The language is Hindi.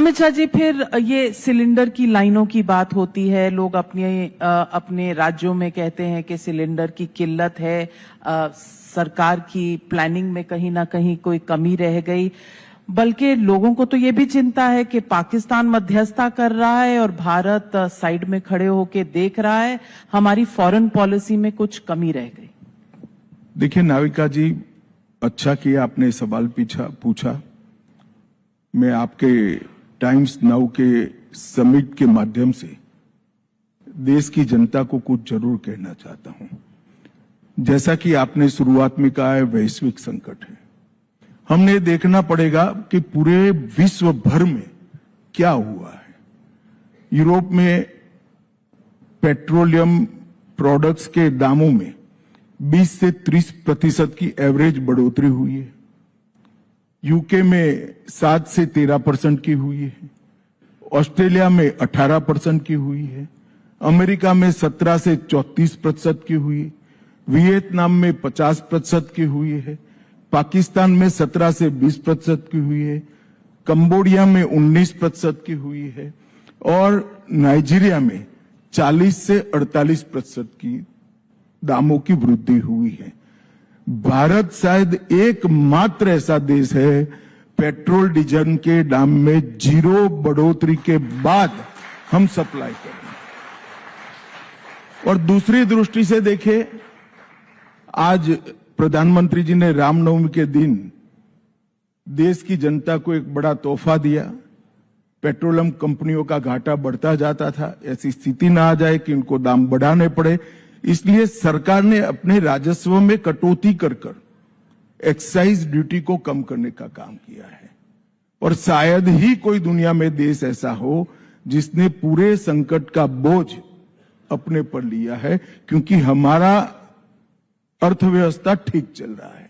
अमित शाह जी, फिर ये सिलेंडर की लाइनों की बात होती है, लोग अपने राज्यों में कहते हैं कि सिलेंडर की किल्लत है, सरकार की प्लानिंग में कहीं ना कहीं कोई कमी रह गई। बल्कि लोगों को तो ये भी चिंता है कि पाकिस्तान मध्यस्थता कर रहा है और भारत साइड में खड़े होकर देख रहा है, हमारी फॉरेन पॉलिसी में कुछ कमी रह गई। देखिए नाविका जी, अच्छा किया आपने सवाल पूछा। मैं आपके टाइम्स नाउ के समिट के माध्यम से देश की जनता को कुछ जरूर कहना चाहता हूं। जैसा कि आपने शुरुआत में कहा है, वैश्विक संकट है। हमने देखना पड़ेगा कि पूरे विश्व भर में क्या हुआ है। यूरोप में पेट्रोलियम प्रोडक्ट्स के दामों में 20 से 30% की एवरेज बढ़ोतरी हुई है। यूके में 7 से 13% की हुई है। ऑस्ट्रेलिया में 18% की हुई है। अमेरिका में 17 से 34% की हुई है। वियतनाम में 50% की हुई है। पाकिस्तान में 17 से 20% की हुई है। कंबोडिया में 19% की हुई है और नाइजीरिया में 40 से 48% की दामों की वृद्धि हुई है। भारत शायद एकमात्र ऐसा देश है पेट्रोल डीजल के दाम में 0 बढ़ोतरी के बाद हम सप्लाई कर रहे हैं। और दूसरी दृष्टि से देखें, आज प्रधानमंत्री जी ने रामनवमी के दिन देश की जनता को एक बड़ा तोहफा दिया। पेट्रोलियम कंपनियों का घाटा बढ़ता जाता था, ऐसी स्थिति ना आ जाए कि उनको दाम बढ़ाने पड़े, इसलिए सरकार ने अपने राजस्व में कटौती कर एक्साइज ड्यूटी को कम करने का काम किया है। और शायद ही कोई दुनिया में देश ऐसा हो जिसने पूरे संकट का बोझ अपने पर लिया है, क्योंकि हमारा अर्थव्यवस्था ठीक चल रहा है।